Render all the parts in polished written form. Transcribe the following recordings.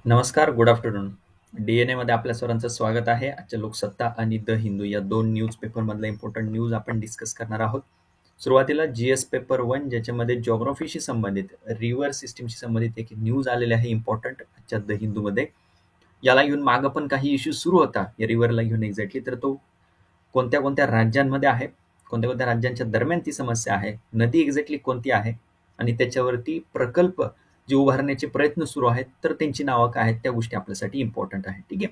नमस्कार, good afternoon. डी-एन-एमध्ये आपल्या सर्वांचं स्वागत आहे. आजच्या लोकसत्ता आणि द हिंदू या दोन न्यूज पेपरमधला इम्पॉर्टंट न्यूज आपण डिस्कस करणार आहोत. सुरुवातीला जी-एस पेपर 1 ज्याच्यामध्ये जिओग्राफीशी संबंधित, रिव्हर सिस्टीमशी संबंधित एक न्यूज आलेले आहे इम्पॉर्टंट आजच्या द हिंदूमध्ये. याला घेऊन मागं पण काही इश्यू सुरू होता या रिव्हरला घेऊन एक्झॅक्टली. तर तो कोणत्या कोणत्या राज्यांमध्ये आहे, कोणत्या कोणत्या राज्यांच्या दरम्यान ती समस्या आहे, नदी एक्झॅक्टली कोणती आहे आणि त्याच्यावरती प्रकल्प जे उभारण्याचे प्रयत्न सुरू आहेत तर त्यांची नावं काय आहेत, त्या गोष्टी आपल्यासाठी इम्पॉर्टंट आहे. ठीक आहे.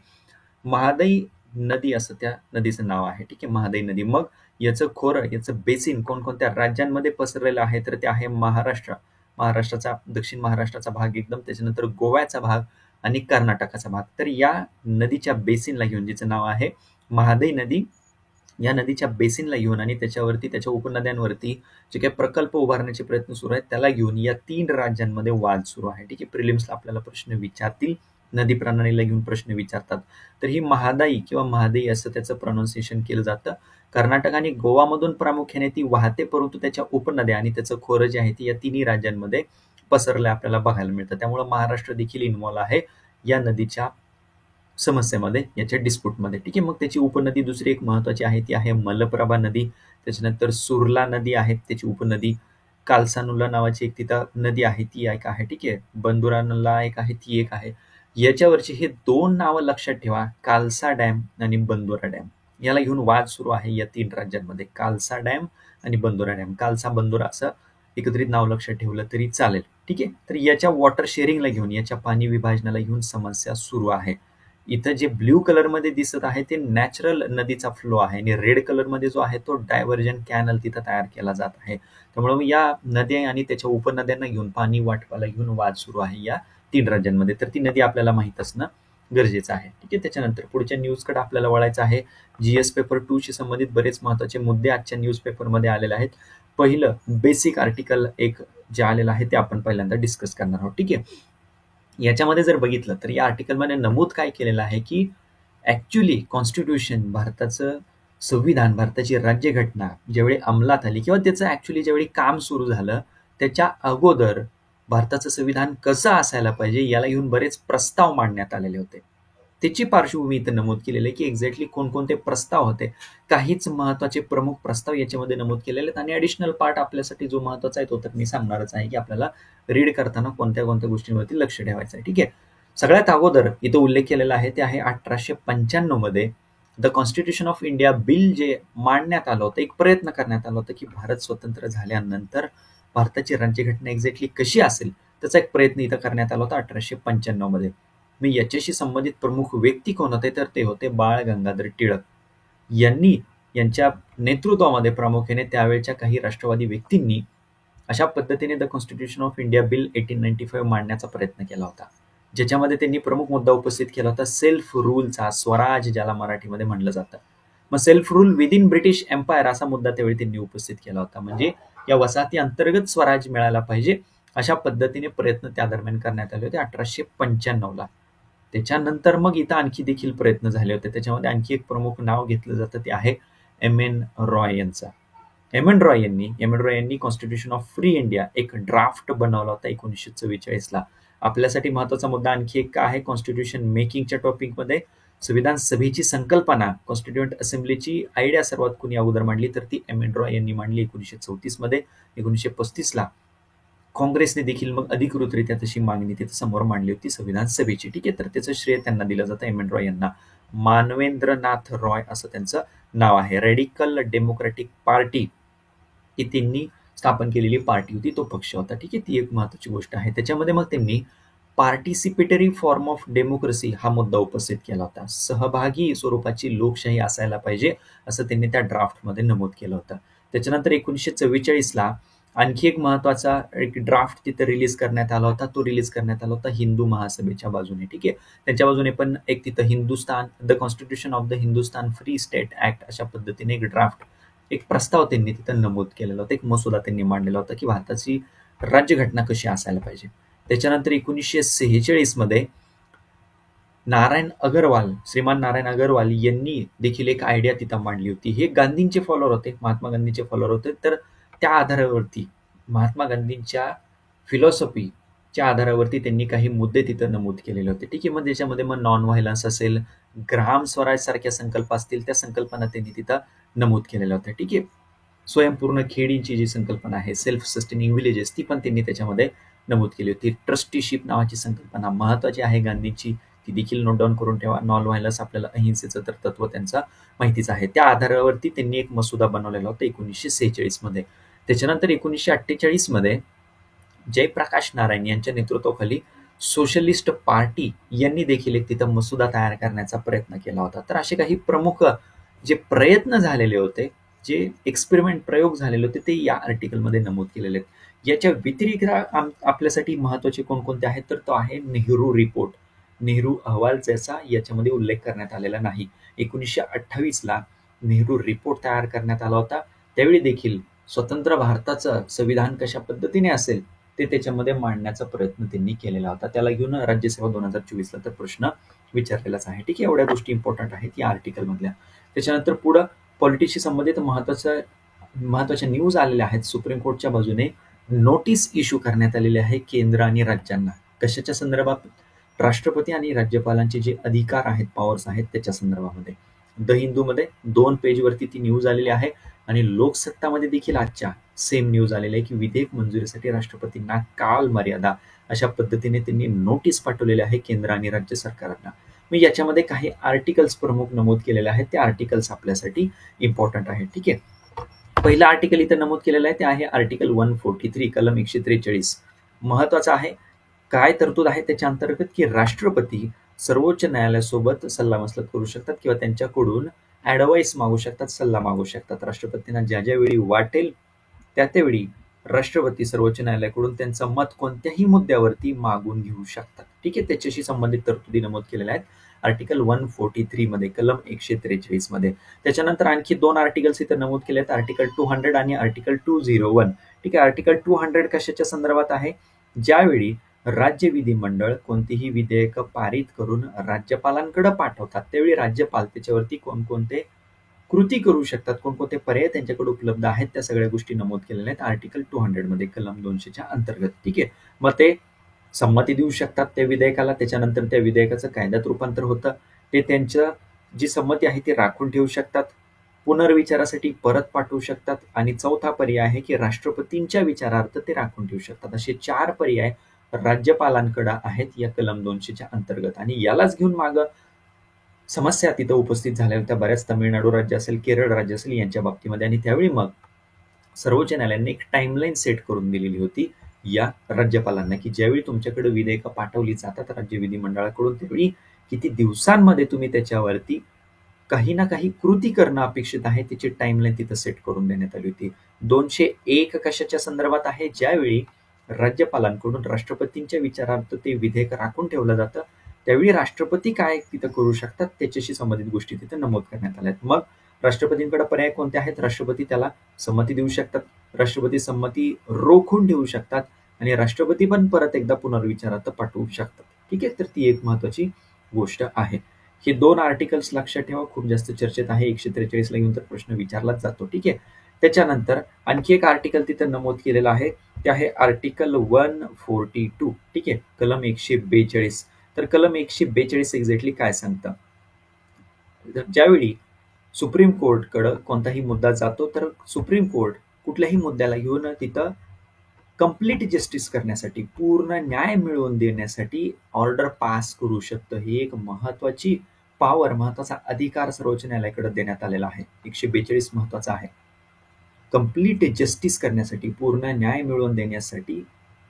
महादाई नदी असं त्या नदीचं नाव आहे. ठीक आहे, महादाई नदी. मग याचं खोरं, याचं बेसिन कोणकोणत्या राज्यांमध्ये पसरलेलं आहे, तर ते आहे महाराष्ट्राचा, दक्षिण महाराष्ट्राचा भाग एकदम, त्याच्यानंतर गोव्याचा भाग आणि कर्नाटकाचा भाग. तर या नदीच्या बेसिनला घेऊन, जिचं नाव आहे महादाई नदी, या नदीच्या बेसिनला घेऊन आणि त्याच्यावरती, त्याच्या उपनद्यांवरती जे काही प्रकल्प उभारण्याचे प्रयत्न सुरू आहेत त्याला घेऊन या 3 राज्यांमध्ये वाद सुरू आहे. ठीक आहे. प्रिलिम्सला आपल्याला प्रश्न विचारतील, नदी प्रणालीला घेऊन प्रश्न विचारतात. तर ही महादाई किंवा महादाई असं त्याचं प्रोनाउन्सिएशन केलं जातं. कर्नाटक आणि गोवामधून प्रामुख्याने ती वाहते, परंतु त्याच्या उपनद्या आणि त्याचं खोरं जे आहे ती या तिन्ही राज्यांमध्ये पसरलं आपल्याला बघायला मिळतं. त्यामुळे महाराष्ट्र देखील इन्व्हॉल्व आहे या नदीच्या समस्येमध्ये, याच्या डिस्प्यूटमध्ये. ठीक आहे. मग त्याची उपनदी दुसरी एक महत्वाची आहे, ती आहे मलप्रभा नदी. त्याच्यानंतर सुरला नदी आहे त्याची उपनदी. कालसानुला नावाची एक तिथं नदी आहे, ती एक आहे. ठीक आहे. बंदुरानला एक आहे, ती एक आहे. याच्यावरची हे 2 नावं लक्षात ठेवा, कालसा डॅम आणि बंदुरा डॅम. याला घेऊन वाद सुरू आहे या 3 राज्यांमध्ये, कालसा डॅम आणि बंदुरा डॅम. कालसा बंदुरा असं एकत्रित नाव लक्षात ठेवलं तरी चालेल. ठीक आहे. तर याच्या वॉटर शेअरिंगला घेऊन, याच्या पाणी विभाजनाला घेऊन समस्या सुरू आहे. इथं जे ब्ल्यू कलरमध्ये दिसत आहे ते नॅचरल नदीचा फ्लो आहे आणि रेड कलरमध्ये जो आहे तो डायव्हर्जन कॅनल तिथं तयार केला जात आहे. त्यामुळे या नद्या आणि त्याच्या उपनद्यांना घेऊन, पाणी वाटपाला घेऊन वाद सुरू आहे या 3 राज्यांमध्ये. तर ती नदी आपल्याला माहित असणं गरजेचं आहे. ठीक आहे. त्याच्यानंतर पुढच्या न्यूजकडे आपल्याला वळायचं आहे. जीएस पेपर 2 शी संबंधित बरेच महत्वाचे मुद्दे आजच्या न्यूज पेपरमध्ये आलेले आहेत. पहिलं बेसिक आर्टिकल एक जे आलेलं आहे ते आपण पहिल्यांदा डिस्कस करणार आहोत. ठीक आहे. याच्यामध्ये जर बघितलं तर या आर्टिकलमध्ये नमूद काय केलेलं आहे की ऍक्च्युली कॉन्स्टिट्यूशन, भारताचं संविधान, भारताची राज्यघटना ज्यावेळी अंमलात आली किंवा त्याचं ऍक्च्युली ज्यावेळी काम सुरू झालं त्याच्या अगोदर भारताचं संविधान कसं असायला पाहिजे याला घेऊन बरेच प्रस्ताव मांडण्यात आलेले होते. त्याची पार्श्वभूमी इथं नमूद केलेली आहे की एक्झॅक्टली कोणकोणते प्रस्ताव होते. काहीच महत्वाचे प्रमुख प्रस्ताव याच्यामध्ये नमूद केलेले आहेत आणि ऍडिशनल पार्ट आपल्यासाठी जो महत्वाचा आहे तो तर मी सांगणारच आहे की आपल्याला रीड करताना कोणत्या कोणत्या गोष्टींवरती लक्ष ठेवायचं आहे. ठीक आहे. सगळ्यात अगोदर इथं उल्लेख केलेला आहे ते आहे 1895 मध्ये the constitution of India bill, जे मांडण्यात आलं होतं, एक प्रयत्न करण्यात आला होता की भारत स्वतंत्र झाल्यानंतर भारताची राज्यघटना एक्झॅक्टली कशी असेल त्याचा एक प्रयत्न इथं करण्यात आला होता 1895 मध्ये. मी याच्याशी संबंधित प्रमुख व्यक्ती कोण होते तर ते होते बाळ गंगाधर टिळक. यांनी, यांच्या नेतृत्वामध्ये प्रामुख्याने त्यावेळच्या काही राष्ट्रवादी व्यक्तींनी अशा पद्धतीने the constitution of India bill 1895 मांडण्याचा प्रयत्न केला होता, ज्याच्यामध्ये त्यांनी प्रमुख मुद्दा उपस्थित केला होता सेल्फ रूलचा, स्वराज ज्याला मराठीमध्ये म्हणलं जातं. मग self rule within British empire असा मुद्दा त्यावेळी त्यांनी उपस्थित केला होता. म्हणजे या वसाहती अंतर्गत स्वराज मिळायला पाहिजे अशा पद्धतीने प्रयत्न त्या दरम्यान करण्यात आले होते 1895ला. त्याच्यानंतर मग इथं आणखी देखील प्रयत्न झाले होते. त्याच्यामध्ये आणखी एक प्रमुख नाव घेतलं जातं ते आहे एम एन रॉय यांचा. एम एन रॉय यांनी कॉन्स्टिट्यूशन ऑफ फ्री इंडिया एक ड्राफ्ट बनवला होता 1944ला. आपल्यासाठी महत्वाचा मुद्दा आणखी एक आहे कॉन्स्टिट्यूशन मेकिंगच्या टॉपिकमध्ये, संविधान सभेची संकल्पना, कॉन्स्टिट्युएंट असेंब्लीची आयडिया सर्वात कोणी अगोदर मांडली तर ती एम एन रॉय यांनी मांडली 1934 मध्ये. 1935ला काँग्रेसने देखील मग अधिकृतरित्या तशी मागणी तिथे समोर मांडली होती संविधान सभेची. ठीक आहे. तर त्याचं श्रेय त्यांना दिलं जातं, एम एन रॉय यांना. मानवेंद्रनाथ रॉय असं त्यांचं नाव आहे. रेडिकल डेमोक्रॅटिक पार्टी ही त्यांनी स्थापन केलेली पार्टी होती, तो पक्ष होता. ठीक आहे. ती एक महत्वाची गोष्ट आहे. त्याच्यामध्ये मग त्यांनी पार्टिसिपेटरी फॉर्म ऑफ डेमोक्रेसी हा मुद्दा उपस्थित केला होता. सहभागी स्वरूपाची लोकशाही असायला पाहिजे असं त्यांनी त्या ड्राफ्टमध्ये नमूद केलं होतं. त्याच्यानंतर 1944ला आणखी एक महत्वाचा एक ड्राफ्ट तिथे रिलीज करण्यात आला होता. तो रिलीज करण्यात आला होता हिंदू महासभेच्या बाजूने. ठीक आहे. त्यांच्या बाजूने पण एक तिथं Hindustan, the constitution of the Hindustan free state act अशा पद्धतीने एक ड्राफ्ट, एक प्रस्ताव त्यांनी तिथं नमूद केलेला होता, एक मसुदा त्यांनी मांडलेला होता की भारताची राज्यघटना कशी असायला पाहिजे. त्याच्यानंतर 1946 मध्ये श्रीमान नारायण अगरवाल यांनी देखील एक आयडिया तिथं मांडली होती. हे गांधींचे फॉलोअर होते, महात्मा गांधींचे फॉलोअर होते. तर त्या आधारावरती महात्मा गांधींच्या फिलॉसॉफी च्या आधारावरती त्यांनी काही मुद्दे तिथं नमूद केलेले होते. ठीक आहे. मग त्याच्यामध्ये मग नॉन व्हायलन्स असेल, ग्राम स्वराज सारख्या संकल्प असतील, त्या संकल्पना त्यांनी तिथं नमूद केलेल्या होत्या. ठीक आहे. स्वयंपूर्ण खेडीची जी संकल्पना आहे, सेल्फ सस्टेनिंग विलेजेस, ती पण त्यांनी त्याच्यामध्ये नमूद केली होती. ट्रस्टीशिप नावाची संकल्पना महत्वाची आहे गांधींची, ती देखील नोट डाऊन करून ठेवा. नॉन व्हायलन्स आपल्याला अहिंसेचं तर तत्व त्यांचा माहितीच आहे. त्या आधारावरती त्यांनी एक मसुदा बनवलेला होता 1946 मध्ये. त्याच्यानंतर 1948 मध्ये जयप्रकाश नारायण यांच्या नेतृत्वाखाली सोशलिस्ट पार्टी यांनी देखील एक तिथं मसुदा तयार करण्याचा प्रयत्न केला होता. तर असे काही प्रमुख जे प्रयत्न झालेले होते, जे एक्सपेरिमेंट प्रयोग झालेले होते, ते या आर्टिकलमध्ये नमूद केलेले आहेत. याच्या व्यतिरिक्त आपल्यासाठी महत्वाचे कोणकोणते आहेत, तर तो आहे नेहरू रिपोर्ट, नेहरू अहवाल, ज्याचा याच्यामध्ये उल्लेख करण्यात आलेला नाही. 1928ला नेहरू रिपोर्ट तयार करण्यात आला होता. त्यावेळी देखील स्वतंत्र भारताचं संविधान कशा पद्धतीने असेल ते त्याच्यामध्ये मांडण्याचा प्रयत्न त्यांनी केलेला होता. त्याला घेऊन राज्यसेवा 2024ला तर प्रश्न विचारलेलाच आहे. ठीक आहे. एवढ्या गोष्टी इम्पॉर्टंट आहेत या आर्टिकलमधल्या. त्याच्यानंतर पुढं पॉलिटिक्सशी संबंधित महत्वाच्या न्यूज आलेल्या आहेत. सुप्रीम कोर्टच्या बाजूने नोटीस इश्यू करण्यात आलेली आहे केंद्र आणि राज्यांना. कशाच्या संदर्भात? राष्ट्रपती आणि राज्यपालांचे जे अधिकार आहेत, पॉवर्स आहेत, त्याच्या संदर्भामध्ये. द हिंदूमध्ये 2 पेजवरती ती न्यूज आलेली आहे आणि लोकसत्तामध्ये देखील आजच्या सेम न्यूज आलेली आहे की विधेयक मंजुरीसाठी राष्ट्रपतींना काल मर्यादा, अशा पद्धतीने त्यांनी नोटीस पाठवलेली आहे केंद्र आणि राज्य सरकारांना. मी याच्यामध्ये काही आर्टिकल्स प्रमुख नमूद केलेले आहेत. ते आर्टिकल्स आपल्यासाठी इम्पॉर्टंट आहेत. ठीक आहे. पहिलं आर्टिकल इथं नमूद केलेलं आहे ते आहे आर्टिकल 143, कलम 143. महत्वाचं आहे. काय तरतूद आहे त्याच्या अंतर्गत की राष्ट्रपती सर्वोच्च न्यायालयासोबत सल्लामसलत करू शकतात किंवा त्यांच्याकडून ऍडवाइस मागू शकतात, सल्ला मागू शकतात. राष्ट्रपतींना ज्या ज्यावेळी वाटेल त्या त्यावेळी राष्ट्रपती सर्वोच्च न्यायालयाकडून त्यांचं मत कोणत्याही मुद्द्यावरती मागून घेऊ शकतात. ठीक आहे. त्याच्याशी संबंधित तरतुदी नमूद केलेल्या आहेत आर्टिकल 143 मध्ये, कलम 143 मध्ये. त्याच्यानंतर आणखी 2 आर्टिकल्स इथे नमूद केले आहेत, आर्टिकल 200 आणि आर्टिकल 201. ठीक आहे. आर्टिकल 200 कशाच्या संदर्भात आहे? ज्यावेळी राज्य विधिमंडळ कोणतीही विधेयक पारित करून राज्यपालांकडे पाठवतात, त्यावेळी राज्यपाल त्याच्यावरती कोणकोणते कृती करू शकतात, कोणकोणते पर्याय त्यांच्याकडे उपलब्ध आहेत, त्या सगळ्या गोष्टी नमूद केलेल्या आहेत आर्टिकल 200 मध्ये, कलम 200च्या अंतर्गत. ठीक आहे. मग ते संमती देऊ शकतात त्या विधेयकाला, त्याच्यानंतर त्या विधेयकाचं कायद्यात रूपांतर होतं, ते त्यांचं जी संमती आहे ती राखून ठेवू शकतात, पुनर्विचारासाठी परत पाठवू शकतात, आणि चौथा पर्याय आहे की राष्ट्रपतींच्या विचारार्थ ते राखून ठेवू शकतात. असे 4 पर्याय राज्यपालांकडे आहेत या कलम 200च्या अंतर्गत. आणि यालाच घेऊन मागं समस्या तिथं उपस्थित झाल्या होत्या बऱ्याच, तामिळनाडू राज्य असेल, केरळ राज्य असेल यांच्या बाबतीमध्ये. आणि त्यावेळी मग सर्वोच्च न्यायालयाने एक टाइमलाईन सेट करून दिलेली होती या राज्यपालांना की ज्यावेळी तुमच्याकडे विधेयकं पाठवली जातात राज्य विधिमंडळाकडून, त्यावेळी किती दिवसांमध्ये तुम्ही त्याच्यावरती काही ना काही कृती करणं अपेक्षित आहे, त्याची टाइमलाईन तिथं सेट करून देण्यात आली होती. 201 कशाच्या संदर्भात आहे? ज्यावेळी राज्यपालांकडून राष्ट्रपतींच्या विचारार्थ ते विधेयक राखून ठेवलं जातं, त्यावेळी राष्ट्रपती काय तिथं करू शकतात त्याच्याशी संबंधित गोष्टी तिथं नमूद करण्यात आल्या आहेत. मग राष्ट्रपतींकडे पर्याय कोणते आहेत? राष्ट्रपती त्याला संमती देऊ शकतात, राष्ट्रपती संमती रोखून ठेवू शकतात, आणि राष्ट्रपती पण परत एकदा पुनर्विचारार्थ पाठवू शकतात. ठीक आहे. तर ती एक महत्वाची गोष्ट आहे. हे 2 आर्टिकल्स लक्षात ठेवा, खूप जास्त चर्चेत आहे. 143 ला घेऊन तर प्रश्न विचारलाच जातो. ठीक आहे. त्याच्यानंतर आणखी एक आर्टिकल तिथं नमूद केलेलं आहे, ते आहे आर्टिकल 142. ठीक आहे. कलम 142. तर कलम 142 एक्झॅक्टली काय सांगतं? ज्यावेळी सुप्रीम कोर्टकडे कोणताही मुद्दा जातो, तर सुप्रीम कोर्ट कुठल्याही मुद्द्याला घेऊन तिथं कंप्लीट जस्टिस करण्यासाठी, पूर्ण न्याय मिळवून देण्यासाठी ऑर्डर पास करू शकतं. ही एक महत्वाची पॉवर, महत्वाचा अधिकार सर्वोच्च न्यायालयाकडे देण्यात आलेला आहे. 142 महत्वाचा आहे. कंप्लीट जस्टिस करण्यासाठी, पूर्ण न्याय मिळवून देण्यासाठी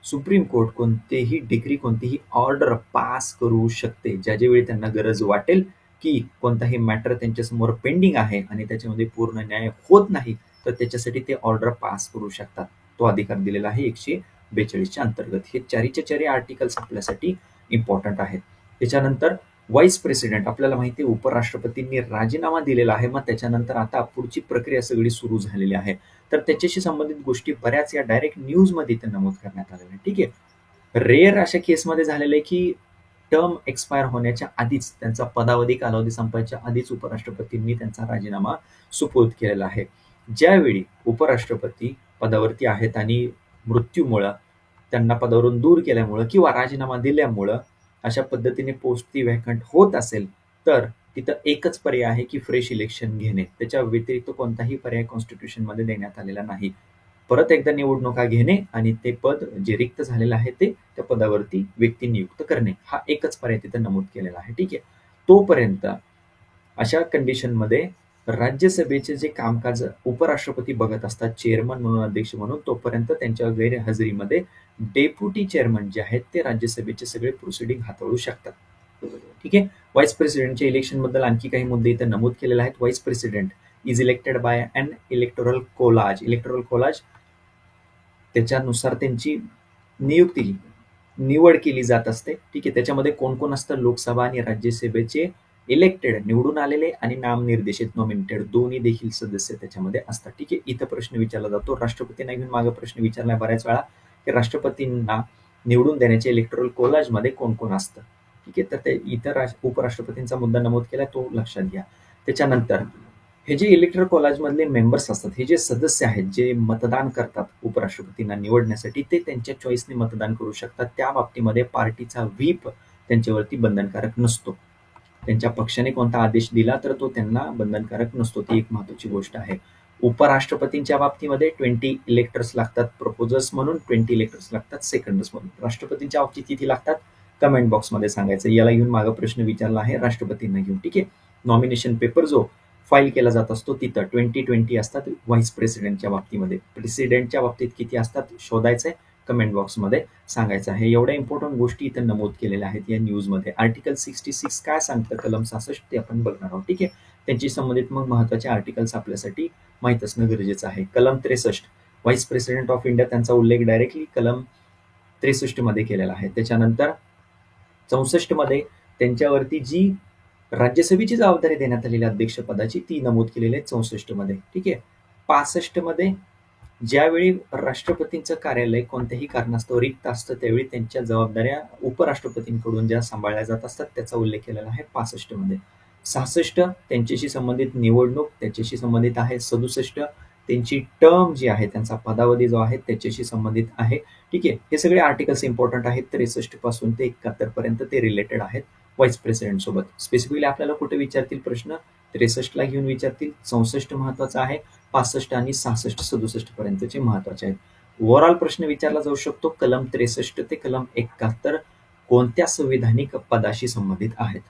सुप्रीम कोर्ट कोणतेही डिग्री, कोणतीही ऑर्डर पास करू शकते, ज्यावेळी त्यांना गरज वाटेल की कोणताही मॅटर त्यांच्यासमोर पेंडिंग आहे आणि त्याच्यामध्ये पूर्ण न्याय होत नाही, तर त्याच्यासाठी ते ऑर्डर पास करू शकतात. तो अधिकार दिलेला आहे 142च्या अंतर्गत. हे 4च्या आर्टिकल्स आपल्यासाठी इम्पॉर्टंट आहेत. त्याच्यानंतर व्हाईस प्रेसिडेंट, आपल्याला माहिती आहे उपराष्ट्रपतींनी राजीनामा दिलेला आहे, मग त्याच्यानंतर आता पुढची प्रक्रिया सगळी सुरू झालेली आहे. तर त्याच्याशी संबंधित गोष्टी बऱ्याच या डायरेक्ट न्यूजमध्ये इथे नमूद करण्यात आलेल्या आहे. ठीक आहे. रेअर अशा केसमध्ये झालेलं आहे की टर्म एक्सपायर होण्याच्या आधीच, त्यांचा पदावधी कालावधी संपायच्या आधीच उपराष्ट्रपतींनी त्यांचा राजीनामा सुपूर्द केलेला आहे. ज्यावेळी उपराष्ट्रपती पदावरती आहेत आणि मृत्यूमुळे त्यांना पदावरून दूर केल्यामुळं किंवा राजीनामा दिल्यामुळं अशा पद्धतीने पोस्ट ती व्हॅकंट होत असेल तर तिथं एकच पर्याय आहे की फ्रेश इलेक्शन घेणे. त्याच्या व्यतिरिक्त कोणताही पर्याय कॉन्स्टिट्यूशनमध्ये देण्यात आलेला नाही. परत एकदा निवडणुका घेणे आणि ते पद जे रिक्त झालेलं आहे ते त्या पदावरती व्यक्ती नियुक्त करणे, हा एकच पर्याय तिथे नमूद केलेला आहे. ठीक आहे. तोपर्यंत अशा कंडिशनमध्ये राज्यसभेचे जे कामकाज उपराष्ट्रपती बघत असतात, चेअरमन म्हणून, अध्यक्ष म्हणून, तोपर्यंत त्यांच्या गैरहजेरीमध्ये डेप्युटी चेअरमन जे आहेत ते राज्यसभेचे सगळे प्रोसिडिंग हाताळू शकतात. ठीक आहे. व्हाईस प्रेसिडेंटच्या इलेक्शन बद्दल आणखी काही मुद्दे इथे नमूद केलेले आहेत. Vice president is elected by an electoral college. Electoral college त्याच्यानुसार त्यांची निवड केली जात असते. ठीक आहे. त्याच्यामध्ये कोण कोण असतं? लोकसभा आणि राज्यसभेचे इलेक्टेड निवडून आलेले आणि नामनिर्देशित नॉमिनेटेड दोन्ही देखील सदस्य त्याच्यामध्ये असतात. ठीक आहे. इथं प्रश्न विचारला जातो, राष्ट्रपतींना घेऊन मागे प्रश्न विचारला बऱ्याच वेळा की राष्ट्रपतींना निवडून देण्याचे इलेक्टोरल कोलाजमध्ये कोण कोण असतं. ठीक आहे. तर ते इतर उपराष्ट्रपतींचा मुद्दा नमूद केला, तो लक्षात घ्या. त्याच्यानंतर हे जे इलेक्टोरल कॉलेजमधले मेंबर्स असतात, हे जे सदस्य आहेत जे मतदान करतात उपराष्ट्रपतींना निवडण्यासाठी, ते त्यांच्या चॉईसने मतदान करू शकतात. त्या बाबतीमध्ये पार्टीचा व्हीप त्यांच्यावरती बंधनकारक नसतो. त्यांच्या पक्षाने कोणता आदेश दिला तर तो त्यांना बंधनकारक नसतो. ती एक महत्वाची गोष्ट आहे. उपराष्ट्रपतींच्या बाबतीमध्ये 20 इलेक्टर्स लागतात प्रपोजर्स म्हणून, 20 इलेक्टर्स लागतात सेकंडर्स म्हणून. राष्ट्रपतींच्या बाबतीत किती लागतात? कमेंट बॉक्समध्ये सांगायचं. याला घेऊन मागे प्रश्न विचारला आहे राष्ट्रपतींना घेऊन. ठीक आहे. नॉमिनेशन पेपर जो फाईल केला जात असतो तिथं 20 असतात व्हाईस प्रेसिडेंटच्या बाबतीमध्ये. प्रेसिडेंटच्या बाबतीत किती असतात शोधायचंय, कमेंट बॉक्समध्ये सांगायचं आहे. एवढ्या इम्पॉर्टंट गोष्टी इथं नमूद केलेल्या आहेत या न्यूजमध्ये. आर्टिकल 66 काय सांगतं, कलम 66 ते आपण बघणार आहोत. ठीक आहे. त्यांची संबंधित मग महत्वाचे आर्टिकल्स आपल्यासाठी माहीत असणं गरजेचं आहे. कलम 63 व्हाईस प्रेसिडेंट ऑफ इंडिया, त्यांचा उल्लेख डायरेक्टली कलम 63 मध्ये केलेला आहे. त्याच्यानंतर 64 मध्ये त्यांच्यावरती जी राज्यसभेची जबाबदारी देण्यात आलेली अध्यक्षपदाची ती नमूद केलेली आहे 64 मध्ये. ठीक आहे. 65 मध्ये ज्यावेळी राष्ट्रपतींचं कार्यालय कोणत्याही कारणास्तव रिक्त असतं त्यावेळी त्यांच्या जबाबदाऱ्या उपराष्ट्रपतींकडून ज्या सांभाळल्या जात असतात त्याचा उल्लेख केलेला आहे 65 मध्ये. 66 त्यांच्याशी संबंधित निवडणूक त्याच्याशी संबंधित आहे. 67 त्यांची टर्म जी आहे, त्यांचा पदावधी जो आहे त्याच्याशी संबंधित आहे. ठीक आहे. हे सगळे आर्टिकल्स इम्पॉर्टंट आहेत. 63 पासून ते 71 पर्यंत ते रिलेटेड आहेत व्हाईस प्रेसिडेंट सोबत. स्पेसिफिकली आपल्याला कुठे विचारतील प्रश्न? 63 ला घेऊन विचारतील. 64 महत्वाचा आहे. 65 आणि 66 67 पर्यंतचे महत्वाचे आहेत. ओव्हरऑल प्रश्न विचारला जाऊ शकतो कलम 63 ते कलम 71 कोणत्या संविधानिक पदाशी संबंधित आहेत,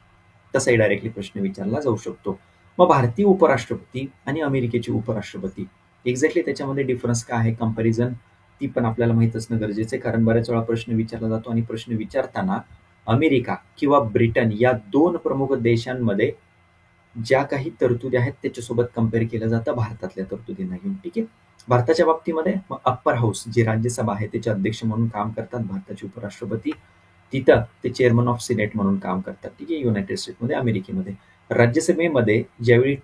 तसाही डायरेक्टली प्रश्न विचारला जाऊ शकतो. मग भारतीय उपराष्ट्रपती आणि अमेरिकेचे उपराष्ट्रपती एक्झॅक्टली त्याच्यामध्ये डिफरन्स काय आहे, कंपॅरिझन, ती पण आपल्याला माहित असणं गरजेचं आहे. कारण बऱ्याच वेळा प्रश्न विचारला जातो आणि प्रश्न विचारताना अमेरिका किंवा ब्रिटन या 2 प्रमुख देशांमध्ये ज्या काही तरतुदी आहेत त्याच्यासोबत कम्पेअर केलं जातं भारतातल्या तरतुदींना घेऊन. ठीक आहे. भारताच्या बाबतीमध्ये अप्पर हाऊस जी राज्यसभा आहे त्याचे अध्यक्ष म्हणून काम करतात भारताचे उपराष्ट्रपती. तिथं ते चेअरमन ऑफ सिनेट म्हणून काम करतात. ठीक आहे. युनायटेड स्टेटमध्ये, अमेरिकेमध्ये. राज्यसभेमध्ये ज्यावेळी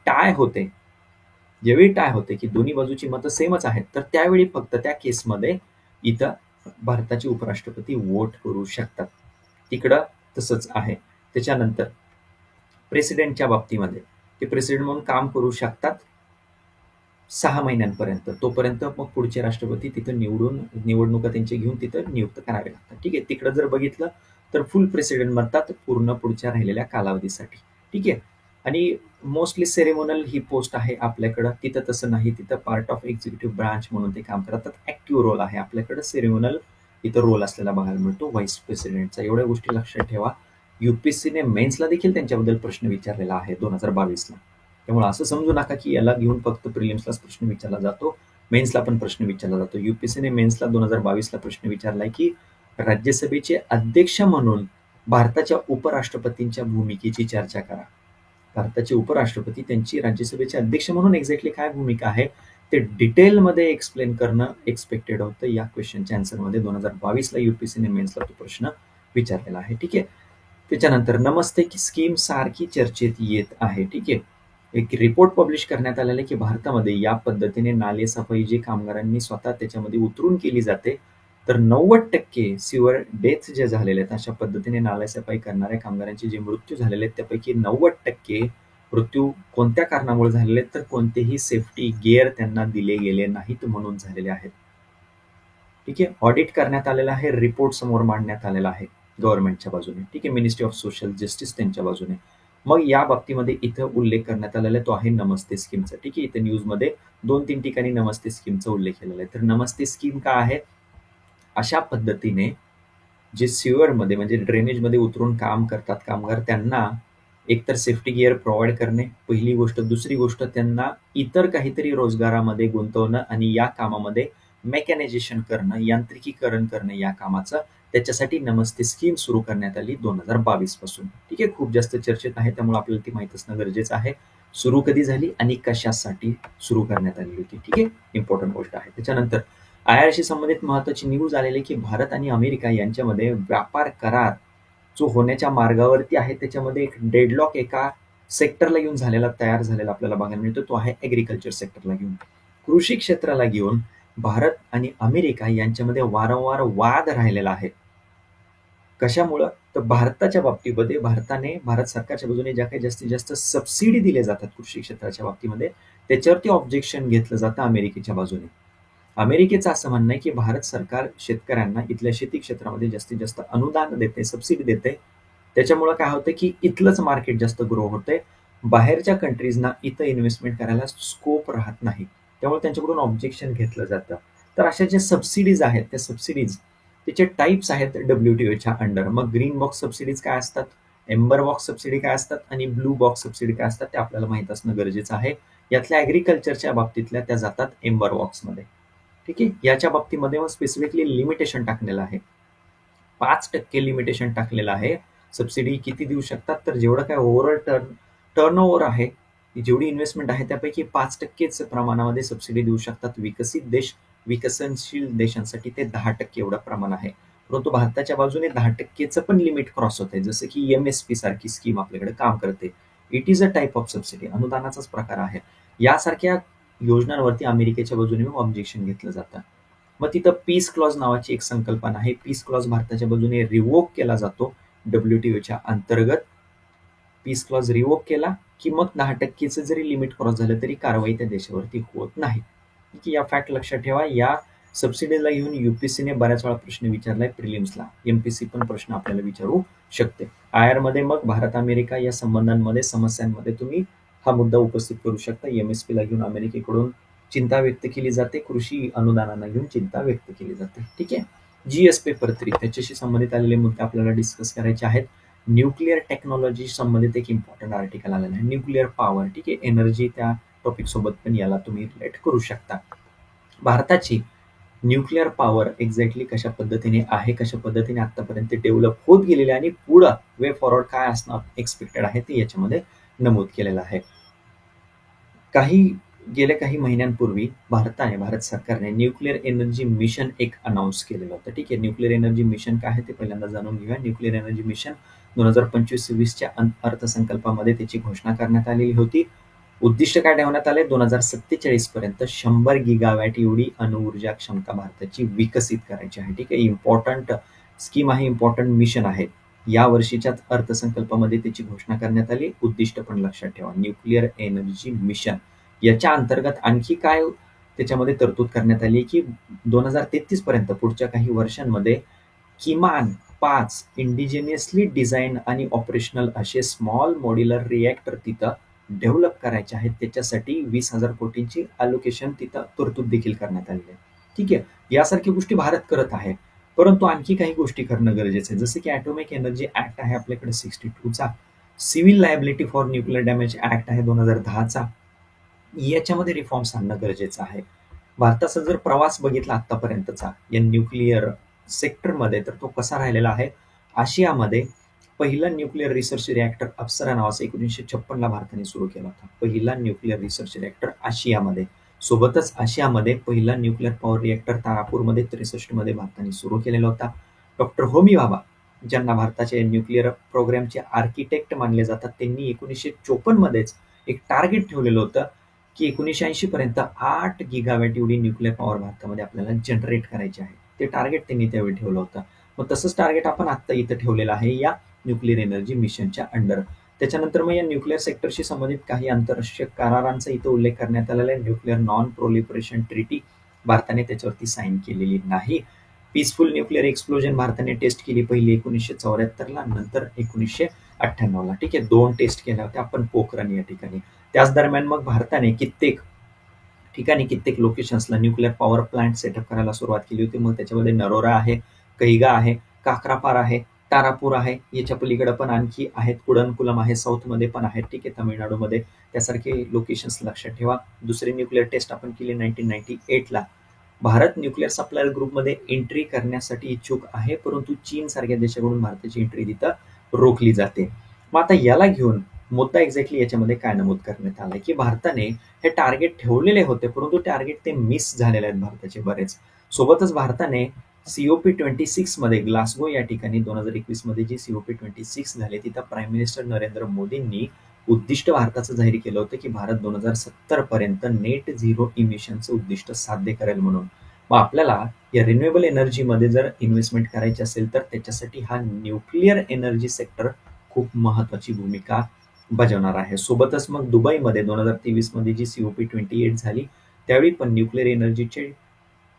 टाय होते की दोन्ही बाजूची मतं सेमच आहेत, तर त्यावेळी फक्त त्या केसमध्ये इथं भारताचे उपराष्ट्रपती वोट करू शकतात. तिकडं तसंच आहे. त्याच्यानंतर प्रेसिडेंटच्या बाबतीमध्ये ते प्रेसिडेंट म्हणून काम करू शकतात 6 महिन्यांपर्यंत. तोपर्यंत मग पुढचे राष्ट्रपती तिथं निवडणुका त्यांची घेऊन तिथं नियुक्त करावे लागतात. ठीक आहे. तिकडं जर बघितलं तर फुल प्रेसिडेंट म्हणतात पूर्ण पुढच्या राहिलेल्या कालावधीसाठी. ठीक आहे. आणि मोस्टली सेरेमोनल ही पोस्ट आहे आपल्याकडं. तिथं तसं नाही. तिथं पार्ट ऑफ एक्झिक्युटिव्ह ब्रांच म्हणून ते काम करतात. ऍक्टिव्ह रोल आहे आपल्याकडं. सेरेमोनल इथं रोल असलेला बघायला मिळतो व्हाईस प्रेसिडेंटचा. एवढ्या गोष्टी लक्षात ठेवा. युपीएससीने मेन्सला देखील त्यांच्याबद्दल प्रश्न विचारलेला आहे 2022ला. त्यामुळे असं समजू नका की याला घेऊन फक्त प्रिलिम्सलाच प्रश्न विचारला जातो, मेन्सला पण प्रश्न विचारला जातो. युपीएससीने मेन्सला 2022ला प्रश्न विचारलाय की राज्यसभेचे अध्यक्ष म्हणून भारताच्या उपराष्ट्रपतींच्या भूमिकेची चर्चा करा. भारताचे उपराष्ट्रपती त्यांची राज्यसभेचे अध्यक्ष म्हणून एक्झॅक्टली काय भूमिका आहे ते डिटेलमध्ये एक्सप्लेन करणं एक्सपेक्टेड होतं. या क्वेश्चनच्या आन्सरमध्ये 2022ला युपीएससीने मेन्सला तो प्रश्न विचारलेला आहे. ठीक आहे. त्याच्यानंतर नमस्ते की स्कीम सारखी चर्चेत येत आहे. ठीक आहे. एक रिपोर्ट पब्लिश करण्यात आलेला आहे की भारतामध्ये या पद्धतीने नाले सफाई जे कामगारांनी स्वतः त्याच्यामध्ये उतरून केली जाते, तर 90% सिव्हर डेथ जे झालेले आहेत अशा पद्धतीने नाले सफाई करणाऱ्या कामगारांचे जे मृत्यू झालेले आहेत त्यापैकी 90% मृत्यू कोणत्या कारणामुळे झालेले आहेत, तर कोणतेही सेफ्टी गिअर त्यांना दिले गेले नाहीत म्हणून झालेले आहेत. ठीक आहे. ऑडिट करण्यात आलेलं आहे, रिपोर्ट समोर मांडण्यात आलेला आहे गव्हर्नमेंटच्या बाजूने. ठीक आहे. मिनिस्ट्री ऑफ सोशल जस्टिस त्यांच्या बाजूने. मग या बाबतीमध्ये इथं उल्लेख करण्यात आलेला आहे तो आहे नमस्ते स्कीमचा. ठीक आहे. इथे न्यूजमध्ये 2-3 ठिकाणी नमस्ते स्कीमचा उल्लेख केलेला आहे. तर नमस्ते स्कीम काय आहे? अशा पद्धतीने जे सिव्हरमध्ये म्हणजे ड्रेनेजमध्ये उतरून काम करतात कामगार त्यांना एकतर सेफ्टी गिअर प्रोव्हाईड करणे पहिली गोष्ट. दुसरी गोष्ट त्यांना इतर काहीतरी रोजगारामध्ये गुंतवणं आणि या कामामध्ये मेकॅनायझेशन करणं, यांत्रिकीकरण करणं या कामाचं. त्याच्यासाठी नमस्ते स्कीम सुरू करण्यात आली 2022 पासून. ठीक आहे. खूप जास्त चर्चेत आहे त्यामुळे आपल्याला ती माहीत असणं गरजेचं आहे. सुरू कधी झाली आणि कशासाठी सुरू करण्यात आली होती. ठीक आहे. इम्पॉर्टंट गोष्ट आहे. त्याच्यानंतर आयआरशी संबंधित महत्वाची न्यूज आलेली आहे की भारत आणि अमेरिका यांच्यामध्ये व्यापार करार जो होण्याच्या मार्गावरती आहे त्याच्यामध्ये एक डेडलॉक एका सेक्टरला घेऊन तयार झालेला आपल्याला बघायला मिळतो. तो आहे ॲग्रिकल्चर सेक्टरला घेऊन. कृषी क्षेत्राला घेऊन भारत आणि अमेरिका यांच्यामध्ये वारंवार वाद राहिलेला आहे. कशामुळं? तर भारताच्या बाबतीमध्ये भारत सरकारच्या बाजूने ज्या काही जास्तीत जास्त सबसिडी दिल्या जातात कृषी क्षेत्राच्या बाबतीमध्ये त्याच्यावरती ऑब्जेक्शन घेतलं जातं अमेरिकेच्या बाजूने. अमेरिकेचं असं म्हणणं आहे की भारत सरकार शेतकऱ्यांना इथल्या शेती क्षेत्रामध्ये जास्तीत जास्त अनुदान देते, सबसिडी देते. त्याच्यामुळं काय होतं की इथलंच मार्केट जास्त ग्रो होतंय. बाहेरच्या कंट्रीजना इथं इन्व्हेस्टमेंट करायला स्कोप राहत नाही. त्यामुळे त्यांच्याकडून ऑब्जेक्शन घेतलं जातं. तर अशा ज्या सबसिडीज आहेत त्या सबसिडीज त्याचे टाइप्स आहेत WTOच्या अंडर. मग ग्रीन बॉक्स सबसिडीज काय असतात, एम्बर बॉक्स सबसिडी काय असतात आणि ब्लू बॉक्स सबसिडी काय असतात ते आपल्याला माहित असणं गरजेचं आहे. यातल्या ॲग्रिकल्चरच्या बाबतीतल्या त्या जातात एम्बर बॉक्समध्ये. ठीक आहे. याच्या बाबतीमध्ये मग स्पेसिफिकली लिमिटेशन टाकलेलं आहे. 5% लिमिटेशन टाकलेलं आहे. सबसिडी किती देऊ शकतात? तर जेवढं काय ओव्हरऑल टर्नओव्हर आहे, जेवढी इन्व्हेस्टमेंट आहे त्यापैकी 5%च प्रमाणामध्ये सबसिडी देऊ शकतात. विकसित देश, विकसनशील देशांसाठी ते 10% एवढं प्रमाण आहे. परंतु भारताच्या बाजूने 10%चं पण लिमिट क्रॉस होतंय. जसं की MSP सारखी स्कीम आपल्याकडे काम करते. It is a type of subsidy, अनुदानाचाच प्रकार आहे. यासारख्या योजनांवरती अमेरिकेच्या बाजूने ऑब्जेक्शन घेतलं जातं. मग तिथं पीस क्लॉज नावाची एक संकल्पना आहे. पीस क्लॉज भारताच्या बाजूने रिवोक केला जातो WTOच्या अंतर्गत. पीस क्लॉज रिवोक केला की मग 10%चं जरी लिमिट क्रॉस झालं तरी कारवाई त्या देशावरती होत नाही. की या फॅक्ट लक्षात ठेवा. या सबसिडीला घेऊन UPSCने बऱ्याच वेळा प्रश्न विचारलाय प्रिलिम्सला. MPSC पण प्रश्न आपल्याला विचारू शकते. IR मध्ये मग भारत अमेरिका या संबंधांमध्ये समस्यांमध्ये तुम्ही हा मुद्दा उपस्थित करू शकता. MSP ला घेऊन अमेरिकेकडून चिंता व्यक्त केली जाते, कृषी अनुदानांना घेऊन चिंता व्यक्त केली जाते. ठीक आहे. GS पेपर 3 त्याच्याशी संबंधित आलेले मुद्दे आपल्याला डिस्कस करायचे आहेत. न्यूक्लिअर टेक्नॉलॉजी संबंधित एक इम्पॉर्टंट आर्टिकल आलेला आहे. Nuclear power. ठीक आहे. एनर्जी त्या टॉपिक सोबत पण याला तुम्ही रिलेट करू शकता. भारताची न्यूक्लिअर पॉवर एक्झॅक्टली कशा पद्धतीने आहे, कशा पद्धतीने आतापर्यंत डेव्हलप होत गेलेली आणि पुढं वे फॉरवर्ड काय असणं एक्सपेक्टेड आहे ते याच्यामध्ये नमूद केलेलं आहे. गेल्या काही महिन्यांपूर्वी भारत सरकारने न्यूक्लिअर एनर्जी मिशन एक अनाऊन्स केलेलं होतं. ठीक आहे. न्यूक्लिअर एनर्जी मिशन काय आहे ते पहिल्यांदा जाणून घेऊया. न्यूक्लिअर एनर्जी मिशन 2025-26च्या अर्थसंकल्पामध्ये त्याची घोषणा करण्यात आलेली होती. उद्दिष्ट काय ठेवण्यात आले? 2047 पर्यंत 100 गिगावॅट एवढी अणुऊर्जा क्षमता भारताची विकसित करायची आहे. ठीक आहे. इम्पॉर्टंट स्कीम आहे, इम्पॉर्टंट मिशन आहे. या वर्षीच्याच अर्थसंकल्पामध्ये त्याची घोषणा करण्यात आली. उद्दिष्ट पण लक्षात ठेवा. न्यूक्लिअर एनर्जी मिशन याच्या अंतर्गत आणखी काय त्याच्यामध्ये तरतूद करण्यात आली की 2033 पर्यंत पुढच्या काही वर्षांमध्ये किमान 5 इंडिजिनियसली डिझाईन आणि ऑपरेशनल असे स्मॉल मॉड्युलर रिएक्टर तिथं डेव्हलप करायचे आहेत. त्याच्यासाठी 20,000 कोटींची अलोकेशन तिथं तरतूद देखील करण्यात आली आहे. ठीक आहे. यासारखी गोष्टी भारत करत आहे. परंतु आणखी काही गोष्टी करणं गरजेचं आहे. जसं की ॲटॉमिक एनर्जी ऍक्ट आहे आपल्याकडे 62चा. Civil liability for nuclear damage act आहे 2010चा. याच्यामध्ये रिफॉर्म्स आणणं गरजेचं आहे. भारताचा जर प्रवास बघितला आतापर्यंतचा या न्यूक्लिअर सेक्टरमध्ये तर तो कसा राहिलेला आहे. आशियामध्ये पहिला न्यूक्लिअर रिसर्च रिॲक्टर अप्सरा नावाचा 1956ला भारताने सुरू केला होता. पहिला न्यूक्लिअर रिसर्च रिॲक्टर आशियामध्ये. सोबतच आशियामध्ये पहिला न्यूक्लिअर पॉवर रिॲक्टर तारापूरमध्ये 63 मध्ये भारताने सुरू केलेला होता. डॉक्टर होमी भाभा ज्यांना भारताचे न्यूक्लिअर प्रोग्रामचे आर्किटेक्ट मानले जातात त्यांनी 1954 मध्येच एक टार्गेट ठेवलेलं होतं की 1980 पर्यंत 8 गिगावॅट एवढी न्यूक्लिअर पॉवर भारतामध्ये आपल्याला जनरेट करायची आहे. ते टार्गेट त्यांनी त्यावेळी ठेवलं होतं. मग तसंच टार्गेट आपण आत्ता इथं ठेवलेलं आहे या न्यूक्लिअर एनर्जी मिशनच्या अंडर. त्याच्यानंतर मग या न्यूक्लिअर सेक्टरशी संबंधित काही आंतरराष्ट्रीय करारांचा इथं उल्लेख करण्यात आलेला आहे. न्यूक्लिअर नॉन प्रोलिफरेशन ट्रिटी भारताने त्याच्यावरती साईन केलेली नाही. पीसफुल न्यूक्लिअर एक्सप्लोजन भारताने टेस्ट केली पहिली 1974ला, नंतर 1998ला. ठीक आहे, 2 टेस्ट केल्या होत्या आपण पोखरण या ठिकाणी. त्याच दरम्यान मग भारताने कित्येक ठिकाणी कित्येक लोकेशन्सला न्यूक्लिअर पॉवर प्लांट सेटअप करायला सुरुवात केली होती. मग त्याच्यामध्ये नरोरा आहे, कैगा आहे, काक्रापार आहे, तारापूर आहे, याच्या पलीकडे पण आणखी आहेत, कुडनकुलम आहे, साऊथमध्ये पण आहेत. ठीक आहे, तामिळनाडूमध्ये त्यासारखे लोकेशन्स लक्षात ठेवा. दुसरी न्यूक्लिअर टेस्ट आपण केली 1998ला. भारत न्यूक्लिअर सप्लायर ग्रुपमध्ये एंट्री करण्यासाठी इच्छुक आहे, परंतु चीन सारख्या देशाकडून भारताची एंट्री तिथं रोखली जाते. मग आता याला घेऊन मुद्दा एक्झॅक्टली याच्यामध्ये काय नमूद करण्यात आलंय की भारताने हे टार्गेट ठेवलेले होते, परंतु टार्गेट ते मिस झालेले आहेत भारताचे बरेच. सोबतच भारताने COP26 मध्ये ग्लासगो या ठिकाणी 2021 मध्ये जी COP26 झाली तिथं प्राईम मिनिस्टर नरेंद्र मोदींनी उद्दिष्ट भारताचं जाहीर केलं होतं की भारत 2070 पर्यंत नेट झिरो इमिशनचं उद्दिष्ट साध्य करेल म्हणून. मग आपल्याला या रिन्युएबल एनर्जीमध्ये जर इन्व्हेस्टमेंट करायची असेल तर त्याच्यासाठी हा न्यूक्लिअर एनर्जी सेक्टर खूप महत्वाची भूमिका बजावणार आहे. सोबतच मग दुबईमध्ये 2023 मध्ये जी COP28 झाली त्यावेळी पण न्यूक्लिअर एनर्जीचे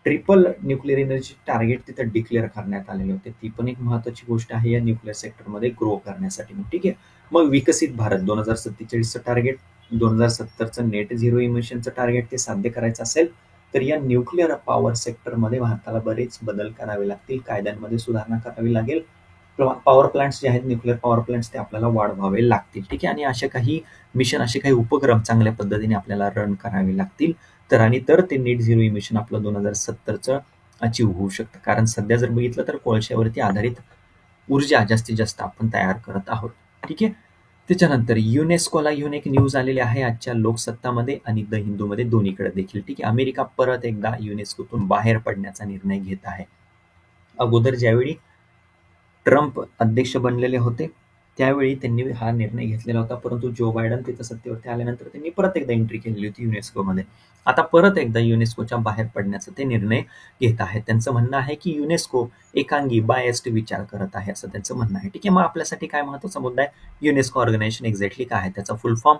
ट्रिपल न्यूक्लिअर एनर्जी टार्गेट तिथं डिक्लेअर करण्यात आलेले होते. ती पण एक महत्वाची गोष्ट आहे या न्यूक्लिअर सेक्टरमध्ये ग्रो करण्यासाठी. ठीक आहे, मग विकसित भारत 2047चं टार्गेट, 2070चं नेट झिरो इमिशनचं टार्गेट ते साध्य करायचं असेल तर या न्यूक्लिअर पॉवर सेक्टरमध्ये भारताला बरेच बदल करावे लागतील, कायद्यांमध्ये सुधारणा करावी लागेल. पॉवर प्लांट्स जे आहेत न्यूक्लिअर पॉवर प्लांट्स ते आपल्याला वाढवावे लागतील. ठीक आहे, आणि असे काही मिशन, असे काही उपक्रम चांगल्या पद्धतीने आपल्याला रन करावे लागतील तर ते नेट झिरो इमिशन आपलं 2070चं अचीव होऊ शकतं. कारण सध्या जर बघितलं तर कोळशावरती आधारित ऊर्जा जास्तीत जास्त आपण तयार करत आहोत. ठीक आहे, त्याच्यानंतर युनेस्कोला घेऊन एक न्यूज आलेली आहे आजच्या लोकसत्तामध्ये आणि द हिंदूमध्ये दोन्हीकडे देखील. ठीक आहे, अमेरिका परत एकदा युनेस्कोतून बाहेर पडण्याचा निर्णय घेत आहे. अगोदर ज्यावेळी ट्रम्प अध्यक्ष बनलेले होते त्यावेळी त्यांनी हा निर्णय घेतलेला होता, परंतु जो बायडन तिथं सत्तेवरती आल्यानंतर त्यांनी परत एकदा एंट्री केलेली होती युनेस्कोमध्ये. आता परत एकदा युनेस्कोच्या बाहेर पडण्याचा ते निर्णय घेत आहेत. त्यांचं म्हणणं आहे की युनेस्को एकांगी बायस्ड विचार करत आहे, असं त्यांचं म्हणणं आहे. ठीक आहे, मग आपल्यासाठी काय महत्वाचा मुद्दा आहे, युनेस्को ऑर्गनायझेशन एक्झॅक्टली काय आहे, त्याचा full form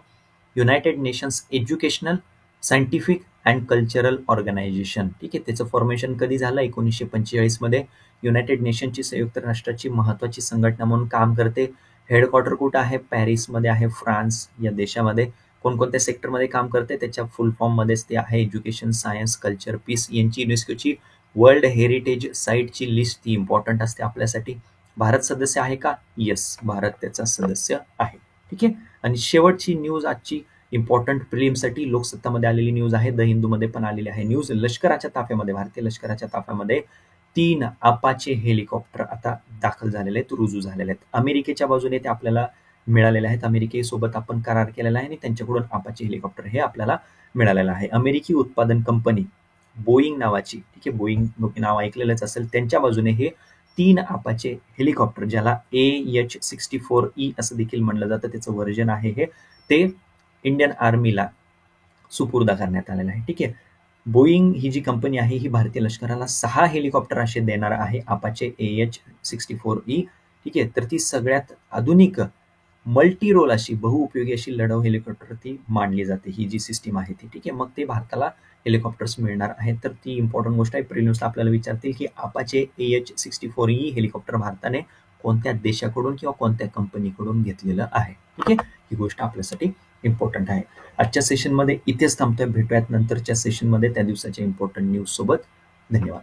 United Nations Educational, Scientific and Cultural Organization. ठीक आहे, त्याचं फॉर्मेशन कधी झालं, 1945 मध्ये. युनायटेड नेशनची संयुक्त राष्ट्राची महत्वाची संघटना म्हणून काम करते. हेडक्वार्टर कुठं आहे, पॅरिसमध्ये आहे, फ्रान्स या देशामध्ये. कोणकोणत्या सेक्टरमध्ये काम करते, त्याच्या फुल फॉर्म मध्येच ते आहे, एज्युकेशन, सायन्स, कल्चर, पीस. यांची युनेस्कोची वर्ल्ड हेरिटेज साईटची लिस्ट ती इम्पॉर्टंट असते आपल्यासाठी. भारत सदस्य आहे का, येस, भारत त्याचा सदस्य आहे. ठीक आहे, आणि शेवटची न्यूज आजची इम्पॉर्टंट प्रिलिमसाठी लोकसत्तामध्ये आलेली न्यूज आहे, द हिंदूमध्ये पण आलेली आहे न्यूज. लष्कराच्या ताफ्यामध्ये, भारतीय लष्कराच्या ताफ्यामध्ये 3 अपाचे हेलिकॉप्टर आता दाखल झालेले आहेत, रुजू झालेले आहेत. अमेरिकेच्या बाजूने ते आपल्याला मिळालेले आहेत. अमेरिकेसोबत आपण करार केलेला आहे आणि त्यांच्याकडून अपाचे हेलिकॉप्टर हे आपल्याला मिळालेलं आहे. अमेरिकी उत्पादन कंपनी बोईंग नावाची, ठीक आहे, बोईंग नाव ऐकलेलंच असेल, त्यांच्या बाजूने हे 3 अपाचे हेलिकॉप्टर, ज्याला AH-64E असं देखील म्हणलं जातं, त्याचं व्हर्जन आहे हे, ते इंडियन आर्मीला सुपूर्द करण्यात आलेलं आहे. ठीक आहे, बोईंग ही जी कंपनी आहे ही भारतीय लष्कराला 6 हेलिकॉप्टर असे देणार आहे, अपाचे AH-64E. ठीक आहे, तर ती सगळ्यात आधुनिक मल्टी रोल अशी बहुउपयोगी अशी लढाऊ हेलिकॉप्टर ती मानली जाते, ही जी सिस्टीम आहे ती. ठीक आहे, मग ते भारताला हेलिकॉप्टर्स मिळणार आहेत. तर ती इम्पॉर्टंट गोष्ट आहे. प्रिलिम्सला आपल्याला विचारतील की अपाचे AH-64E हेलिकॉप्टर भारताने कोणत्या देशाकडून किंवा कोणत्या कंपनीकडून घेतलेलं आहे. ठीक आहे, ही गोष्ट आपल्यासाठी इम्पॉर्टंट आहे. आजच्या सेशनमध्ये इथेच थांबतोय, भेटूयात नंतरच्या सेशनमध्ये त्या दिवसाच्या इम्पॉर्टंट न्यूज सोबत. धन्यवाद.